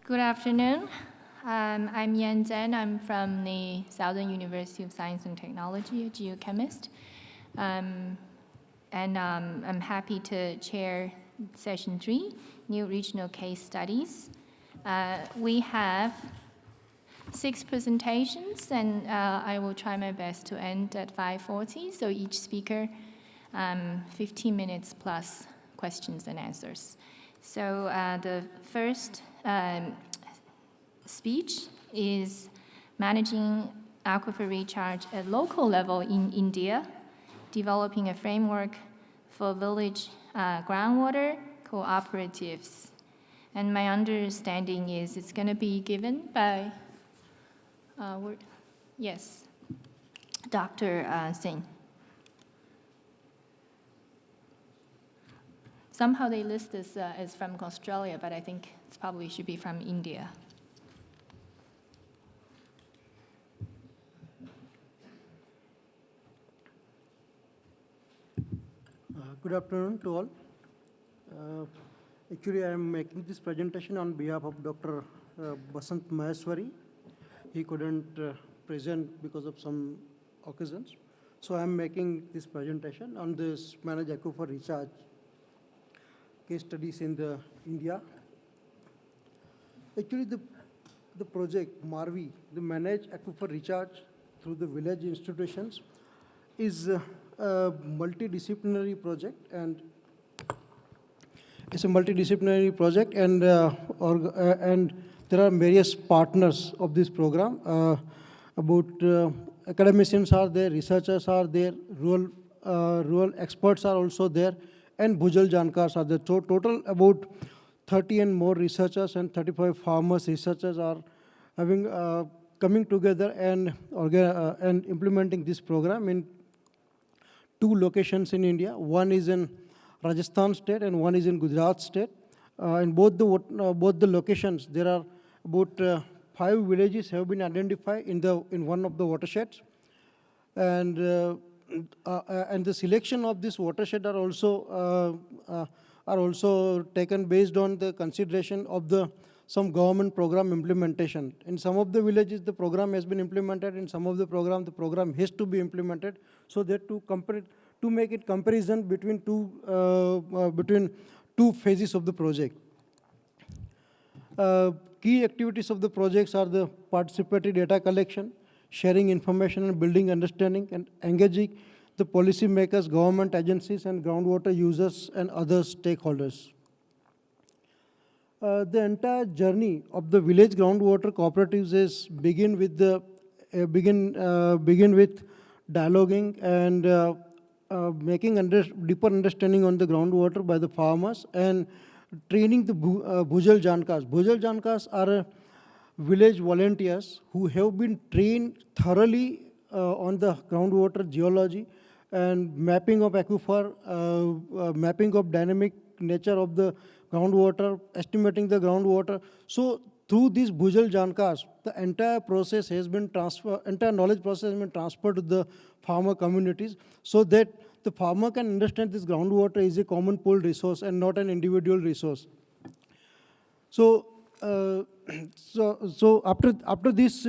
Good afternoon. I'm Yan Zhen. I'm from the Southern University of Science and Technology, a geochemist. And I'm happy to chair session 3, New Regional Case Studies. We have 6 presentations, and I will try my best to end at 5:40. So each speaker, 15 minutes plus questions and answers. So the first speech is managing aquifer recharge at local level in India, developing a framework for village groundwater cooperatives. And my understanding is it's going to be given by, Dr. Singh. Somehow they list this as from Australia, but I think it probably should be from India. Good afternoon to all. Actually, I am making this presentation on behalf of Dr. Basant Maheshwari. He couldn't present because of some occasions. So I am making this presentation on this managed aquifer recharge case studies in India. Actually, the project MARVI, the managed aquifer recharge through the village institutions, is a multidisciplinary project, and it's a multidisciplinary project, and there are various partners of this program. Academicians are there, researchers are there, rural experts are also there, and Bhujal Jankars are there. So total about 30 and more researchers and 35 farmers researchers are having coming together and implementing this program in 2 locations in India. One is in Rajasthan state and one is in Gujarat state. In both the locations, there are about 5 villages have been identified in one of the watersheds, and the selection of this watershed are also taken based on the consideration of some government program implementation. In some of the villages, the program has been implemented. In some of the program has to be implemented, so that to make it comparison between two phases of the project. Key activities of the projects are the participatory data collection, sharing information and building understanding, and engaging the policy makers, government agencies, and groundwater users and other stakeholders. The entire journey of the village groundwater cooperatives is begin with dialoguing and making deeper understanding on the groundwater by the farmers, and training the Bhujal Jankars. Bhujal Jankars are village volunteers who have been trained thoroughly on the groundwater geology and mapping of aquifer, mapping of dynamic nature of the groundwater, estimating the groundwater. So through these Bhujal Jankars, the entire knowledge process has been transferred to the farmer communities, so that the farmer can understand this groundwater is a common pooled resource and not an individual resource. So, after this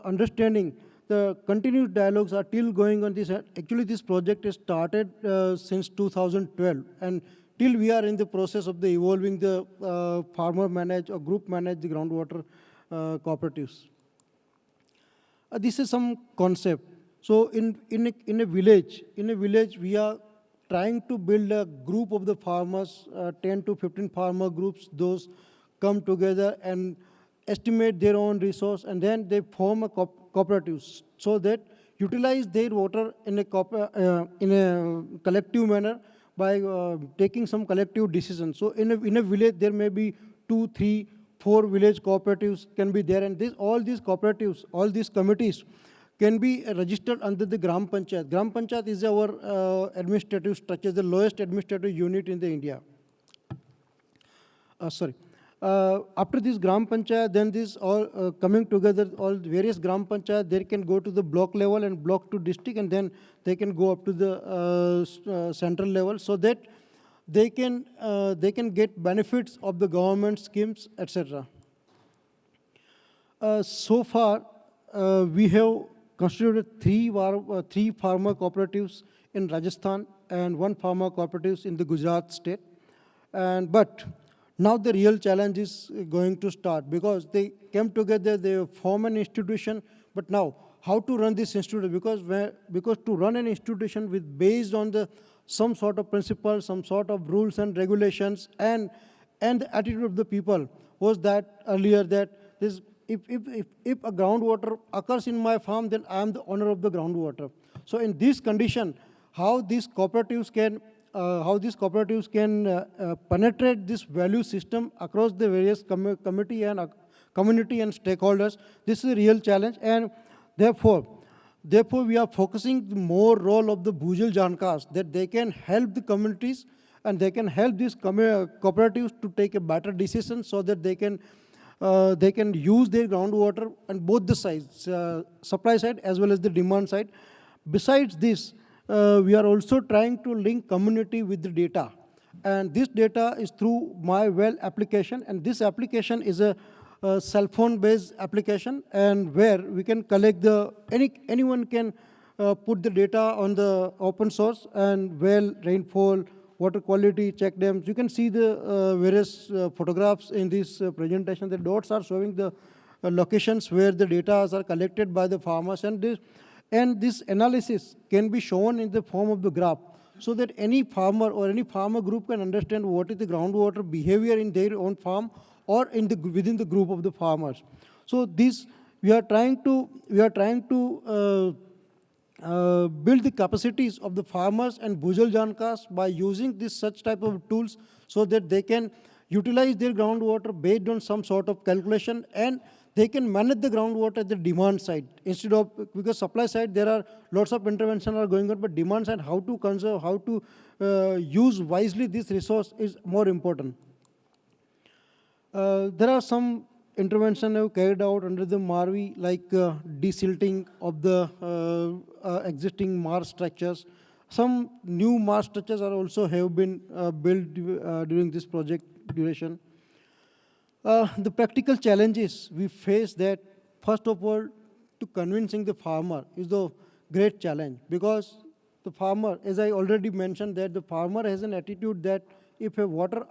understanding, the continued dialogues are still going on this. Actually, this project is started since 2012, and till we are in the process of evolving the farmer managed or group managed the groundwater cooperatives. This is some concept. So in a village, we are trying to build a group of the farmers, 10 to 15 farmer groups. Those come together and estimate their own resource, and then they form a cooperative, so that utilize their water in a collective manner by taking some collective decisions. So in a village, there may be 2, 3, 4 village cooperatives can be there, and all these cooperatives, all these committees can be registered under the Gram Panchayat. Gram Panchayat is our administrative structure, the lowest administrative unit in the India. After this Gram Panchayat, then this all coming together, all various Gram Panchayat, they can go to the block level and block to district, and then they can go up to the central level, so that they can get benefits of the government schemes, etc. So far, we have constituted three farmer cooperatives in Rajasthan and one farmer cooperatives in the Gujarat state. But now the real challenge is going to start because they came together, they form an institution, but now how to run this institution? Because to run an institution based on some sort of principles, some sort of rules and regulations, and the attitude of the people was that earlier that this if a groundwater occurs in my farm, then I am the owner of the groundwater. So in this condition, how these cooperatives can penetrate this value system across the various community and stakeholders. This is a real challenge, and therefore we are focusing the more role of the Bhujal Jankars, that they can help the communities and they can help these cooperatives to take a better decision so that they can use their groundwater on both the sides, supply side as well as the demand side. Besides this, we are also trying to link community with the data. And this data is through My Well application, and this application is a cell phone based application, and where we can collect anyone can put the data on the open source, and well, rainfall, water quality, check dams. You can see the various photographs in this presentation. The dots are showing the locations where the data are collected by the farmers, and this analysis can be shown in the form of the graph, so that any farmer or any farmer group can understand what is the groundwater behavior in their own farm or within the group of the farmers. So this we are trying to build the capacities of the farmers and Bhujal Jankars by using such type of tools, so that they can utilize their groundwater based on some sort of calculation, and they can manage the groundwater at the demand side instead of, because supply side there are lots of intervention are going on, but demand side, how to conserve, how to use wisely this resource is more important. There are some intervention have carried out under the MARVI, like desilting of the existing marsh structures. Some new marsh structures are also have been built during this project duration. The practical challenges we face, that first of all, to convincing the farmer is the great challenge, because the farmer, as I already mentioned, that the farmer has an attitude that if a water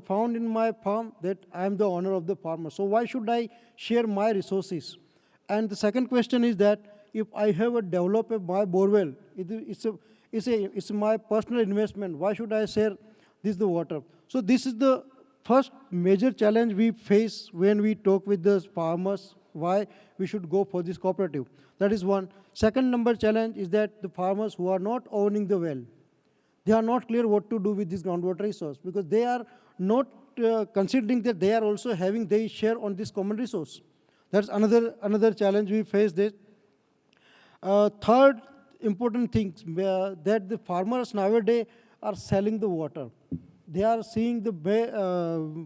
found in my farm, that I am the owner of the farmer. So why should I share my resources? And the second question is that if I have developed my borewell, it's my personal investment. Why should I share the water? So this is the first major challenge we face when we talk with the farmers, why we should go for this cooperative. That is one. Second number challenge is that the farmers who are not owning the well, they are not clear what to do with this groundwater resource, because they are not considering that they are also having their share on this common resource. That's another challenge we face this. Third important thing, that the farmers nowadays are selling the water. They are seeing the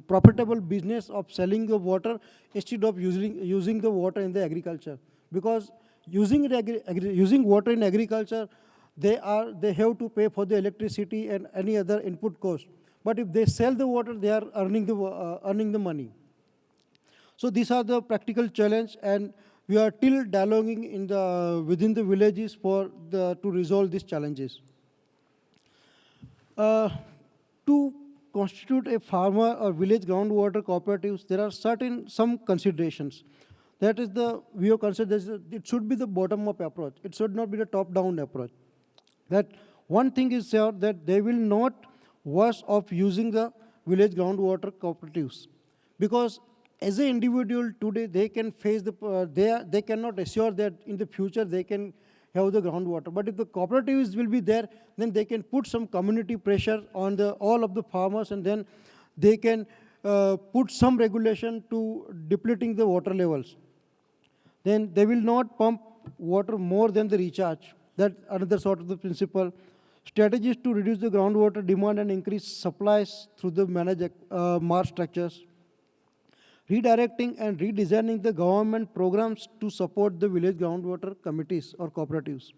profitable business of selling the water instead of using the water in the agriculture. Because using water in agriculture, they have to pay for the electricity and any other input cost. But if they sell the water, they are earning the money. So these are the practical challenge, and we are still dialoguing within the villages to resolve these challenges. To constitute a farmer or village groundwater cooperatives, there are some considerations. That is we have considered it should be the bottom-up approach. It should not be the top-down approach. That one thing is sure, that they will not wash off using the village groundwater cooperatives, because as an individual today they can face they cannot assure that in the future they can have the groundwater. But if the cooperatives will be there, then they can put some community pressure on all of the farmers, and then they can put some regulation to depleting the water levels. Then they will not pump water more than the recharge. That's another sort of the principle. Strategies to reduce the groundwater demand and increase supplies through the managed marsh structures. Redirecting and redesigning the government programs to support the village groundwater committees or cooperatives.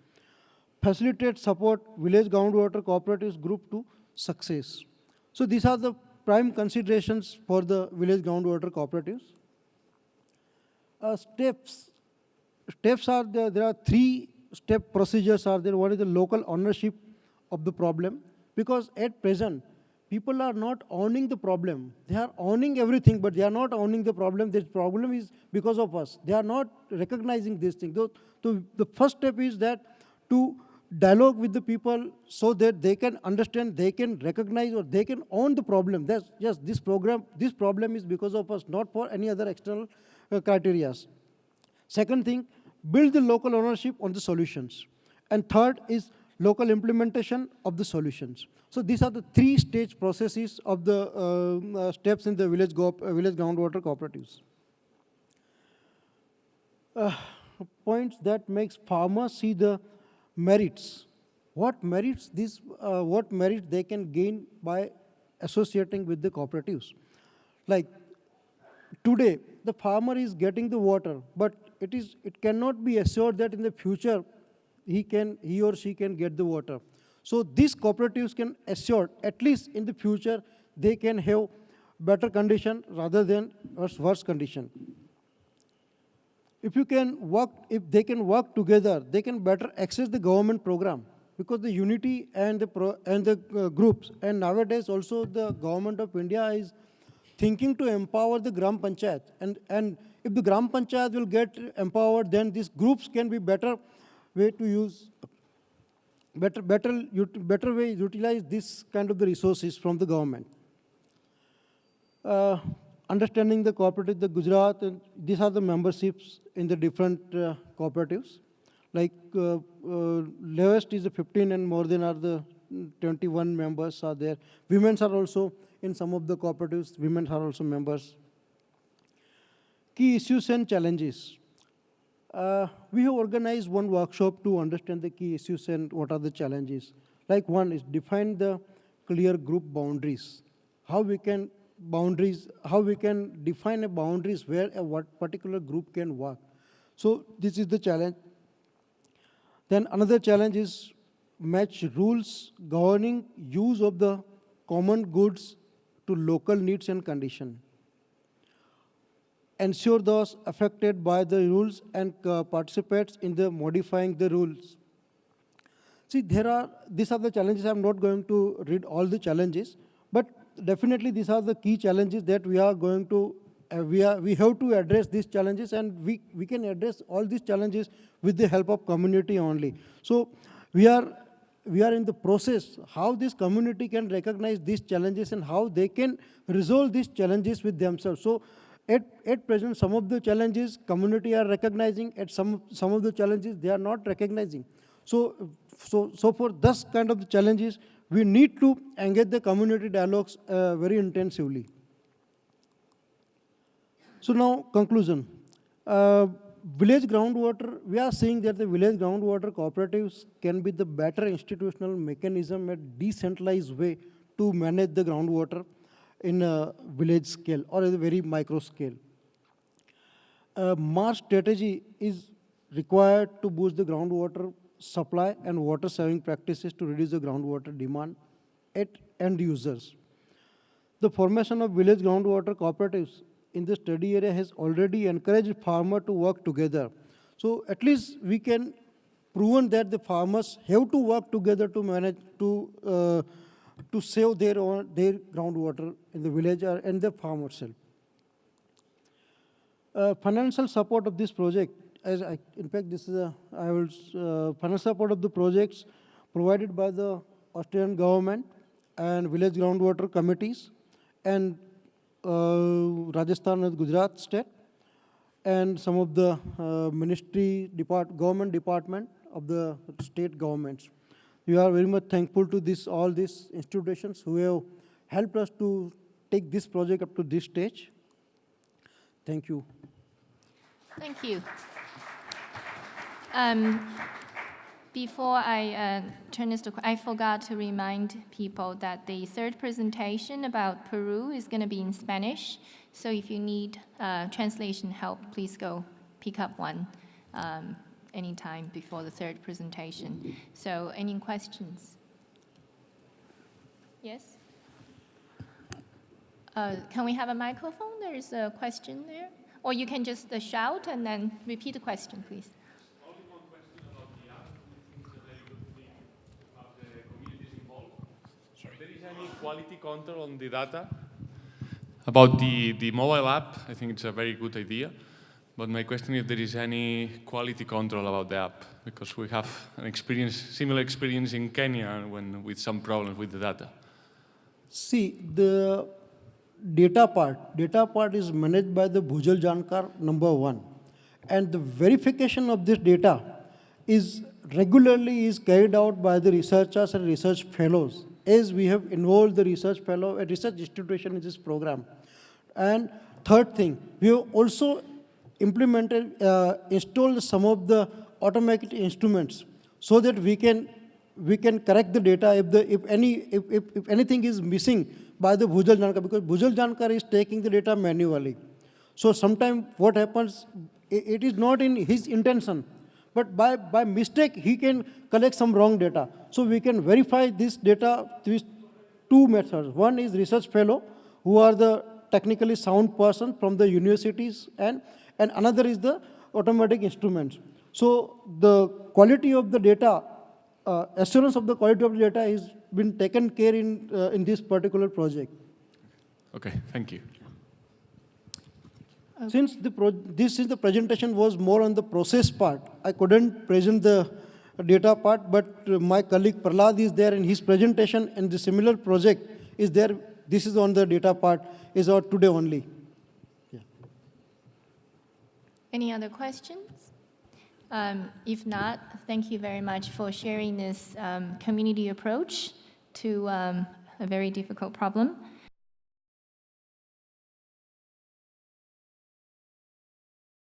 Facilitate support village groundwater cooperatives group to success. So these are the prime considerations for the village groundwater cooperatives. Steps. Steps are there. There are three-step procedures are there. One is the local ownership of the problem, because at present people are not owning the problem. They are owning everything, but they are not owning the problem. This problem is because of us. They are not recognizing this thing. So the first step is that to dialogue with the people so that they can understand, they can recognize, or they can own the problem. That's yes, this problem is because of us, not for any other external criteria. Second thing, build the local ownership on the solutions. And third is local implementation of the solutions. So these are the three-stage processes of the steps in the village groundwater cooperatives. Points that makes farmers see the merits. What merits they can gain by associating with the cooperatives. Like today, the farmer is getting the water, but it cannot be assured that in the future he or she can get the water. So these cooperatives can assure at least in the future they can have better condition rather than worse condition. If they can work together, they can better access the government program, because the unity and the groups, and nowadays also the government of India is thinking to empower the Gram Panchayat. And if the Gram Panchayat will get empowered, then these groups can be better way to use, better way utilize this kind of the resources from the government. Understanding the cooperative, the Gujarat, and these are the memberships in the different cooperatives. Like lowest is the 15 and more than are the 21 members are there. Women are also in some of the cooperatives, women are also members. Key issues and challenges. We have organized one workshop to understand the key issues and what are the challenges. Like one is define the clear group boundaries. How we can define a boundaries where what particular group can work. So this is the challenge. Then another challenge is match rules governing use of the common goods to local needs and condition. Ensure those affected by the rules and participates in the modifying the rules. See, these are the challenges. I'm not going to read all the challenges, but definitely these are the key challenges that we are going to, we have to address these challenges, and we can address all these challenges with the help of community only. So we are in the process how this community can recognize these challenges and how they can resolve these challenges with themselves. So at present, some of the challenges community are recognizing, at some of the challenges they are not recognizing. So for this kind of challenges, we need to engage the community dialogues very intensively. So now, conclusion. Village groundwater, we are seeing that the village groundwater cooperatives can be the better institutional mechanism at decentralized way to manage the groundwater in a village scale or at a very micro scale. ISMAR strategy is required to boost the groundwater supply and water saving practices to reduce the groundwater demand at end users. The formation of village groundwater cooperatives in the study area has already encouraged farmers to work together. So at least we can proven that the farmers have to work together to manage to save their groundwater in the village and the farm itself. Financial support of this project, in fact, this is financial support of the projects provided by the Australian government and village groundwater committees and Rajasthan and Gujarat state and some of the government department of the state governments. We are very much thankful to all these institutions who have helped us to take this project up to this stage. Thank you. Thank you. Before I turn this to, I forgot to remind people that the third presentation about Peru is going to be in Spanish. So if you need translation help, please go pick up one anytime before the third presentation. So any questions? Yes? Can we have a microphone? There's a question there. Or you can just shout and then repeat the question, please. Only one question about the app, which is a very good thing to have the communities involved. If there is any quality control on the data? About the mobile app, I think it's a very good idea. But my question is if there is any quality control about the app, because we have an experience, similar experience in Kenya with some problems with the data. See, the data part is managed by the Bhujal Jankar #1. And the verification of this data is regularly carried out by the researchers and research fellows, as we have involved the research fellow and research institution in this program. And third thing, we have also installed some of the automated instruments so that we can correct the data if anything is missing by the Bhujal Jankar, because Bhujal Jankar is taking the data manually. So sometimes what happens, it is not in his intention, but by mistake he can collect some wrong data. So we can verify this data with two methods. One is research fellow, who are the technically sound person from the universities, and another is the automatic instruments. So the quality of the data, assurance of the quality of the data has been taken care in this particular project. Okay, thank you. Since the presentation was more on the process part, I couldn't present the data part, but my colleague Prahlad is there, and his presentation and the similar project is there. This is on the data part, is out today only. Yeah. Any other questions? If not, thank you very much for sharing this community approach to a very difficult problem.